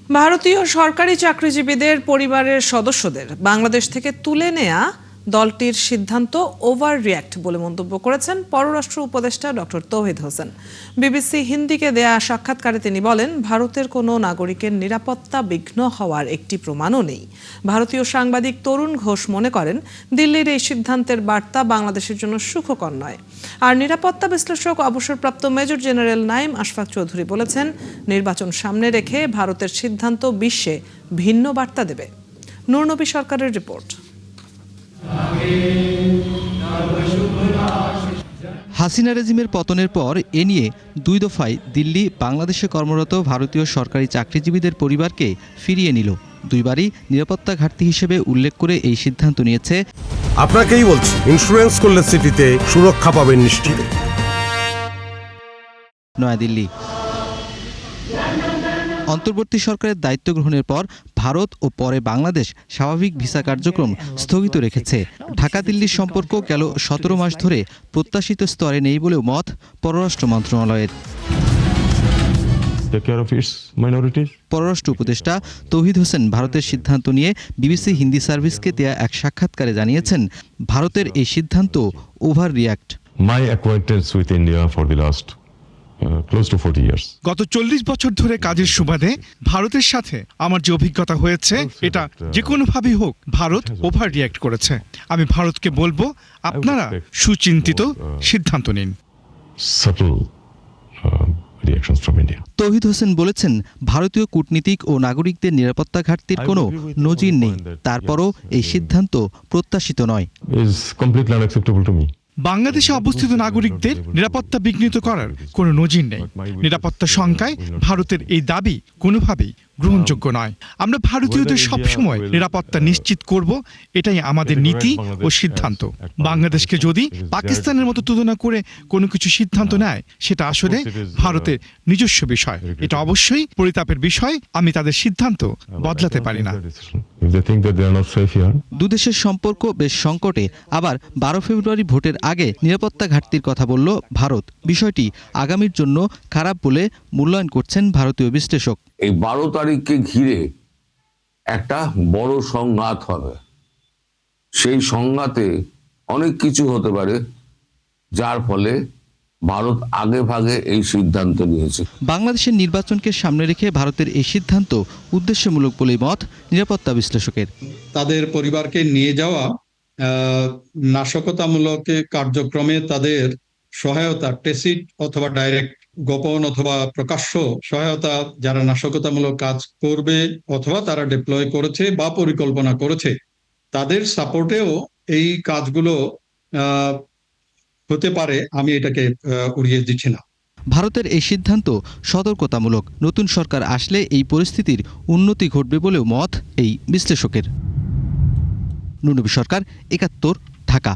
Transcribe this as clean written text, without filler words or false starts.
ভারতীয় সরকারি চাকরিজীবীদের পরিবারের সদস্যদের বাংলাদেশ থেকে তুলে নেয়া দলটির সিদ্ধান্ত ওভার রিয়্যাক্ট বলে মন্তব্য করেছেন পররাষ্ট্র উপদেষ্টা ডক্টর তৌহিদ হোসেন। বিবিসি হিন্দিকে দেয়া সাক্ষাৎকারে তিনি বলেন, ভারতের কোনো নাগরিকের নিরাপত্তা বিঘ্ন হওয়ার একটি প্রমাণও নেই। ভারতীয় সাংবাদিক তরুণ ঘোষ মনে করেন, দিল্লির এই সিদ্ধান্তের বার্তা বাংলাদেশের জন্য সুখকর নয়। আর নিরাপত্তা বিশ্লেষক অবসরপ্রাপ্ত মেজর জেনারেল নাঈম আশফাক চৌধুরী বলেছেন, নির্বাচন সামনে রেখে ভারতের সিদ্ধান্ত বিশ্বে ভিন্ন বার্তা দেবে। নূরনবী সরকারের রিপোর্ট। হাসিনা রেজিমের পতনের পর এ নিয়ে 2 দফায় দিল্লি বাংলাদেশে কর্মরত ভারতীয় সরকারি চাকরিজীবীদের পরিবারকে ফিরিয়ে নিল। দুইবারই নিরাপত্তা ঘাটতি হিসেবে উল্লেখ করে এই সিদ্ধান্ত নিয়েছে। আপনাকেই বলছি, ইন্স্যুরেন্স করলে সিটিতে সুরক্ষা পাবেন নিশ্চিত। নয়াদিল্লি। অন্তর্বর্তী সরকারের দায়িত্ব গ্রহণের পর ভারত ও পরে বাংলাদেশ স্বাভাবিক ভিসা কার্যক্রম স্থগিত রেখেছে। ঢাকা দিল্লির সম্পর্ক গেল 17 মাস ধরে প্রত্যাশিত স্তরে নেই বলেও মত পররাষ্ট্র মন্ত্রণালয়ের। পররাষ্ট্র উপদেষ্টা তৌহিদ হোসেন ভারতের সিদ্ধান্ত নিয়ে বিবিসি হিন্দি সার্ভিসকে দেয়া এক সাক্ষাৎকারে জানিয়েছেন, ভারতের এই সিদ্ধান্ত over react. My acquaintance with India for the last close to 40 years. গত 40 বছর ধরে কাজের সুবাদে ভারতের সাথে আমার যে অভিজ্ঞতা হয়েছে, এটা যে কোনোভাবেই হোক ভারত ওভার রিয়্যাক্ট করেছে। আমি ভারতকে বলবো, আপনারা সুচিন্তিত সিদ্ধান্ত নিন। তৌহিদ হোসেন বলেছেন, ভারতীয় কূটনীতিক ও নাগরিকদের নিরাপত্তা ঘাটতির কোনো নজির নেই। তারপরও এই সিদ্ধান্ত প্রত্যাশিত নয়। বাংলাদেশে অবস্থিত নাগরিকদের নিরাপত্তা বিঘ্নিত করার কোনো নজির নেই। নিরাপত্তা শঙ্কায় ভারতের এই দাবি কোনোভাবেই গ্রহণযোগ্য নয়। আমরা ভারতীয়দের সবসময় নিরাপত্তা নিশ্চিত করব, এটাই আমাদের নীতি ও সিদ্ধান্ত। বাংলাদেশকে যদি পাকিস্তানের মতো তুলনা করে কোনো কিছু সিদ্ধান্ত নেয়, সেটা আসলে ভারতের নিজস্ব বিষয়। এটা অবশ্যই পরিতাপের বিষয়। আমি তাদের সিদ্ধান্ত বদলাতে পারি না। দুদেশের সম্পর্ক বেশ সংকটে। আবার 12 ফেব্রুয়ারি ভোটের আগে নিরাপত্তা ঘাটতির কথা বলল ভারত। বিষয়টি আগামীর জন্য খারাপ বলে মূল্যায়ন করছেন ভারতীয় বিশ্লেষক। এই 12 তারিখকে ঘিরে একটা বড় সংঘাত হবে। সেই সংঘাতে অনেক কিছু হতে পারে, যার ফলে ভারত আগে ভাগে এই সিদ্ধান্ত নিয়েছে। বাংলাদেশের নির্বাচনকে সামনে রেখে ভারতের এই সিদ্ধান্ত উদ্দেশ্যমূলক বলেই মত নিরাপত্তা বিশ্লেষকের। তাদের পরিবারকে নিয়ে যাওয়া নাশকতামূলক কার্যক্রমে তাদের সহায়তা, টেসিট অথবা ডাইরেক্ট, গোপন অথবা প্রকাশ্য সহায়তা, যারা নাশকতামূলক কাজ করবে অথবা তারা ডিপ্লয় করেছে বা পরিকল্পনা করেছে, তাদের সাপোর্টেও এই কাজগুলো হতে পারে। আমি এটাকে উড়িয়ে দিচ্ছি না। ভারতের এই সিদ্ধান্ত সতর্কতামূলক। নতুন সরকার আসলে এই পরিস্থিতির উন্নতি ঘটবে বলেও মত এই বিশ্লেষকের। নূরনবী সরকার, 71, ঢাকা।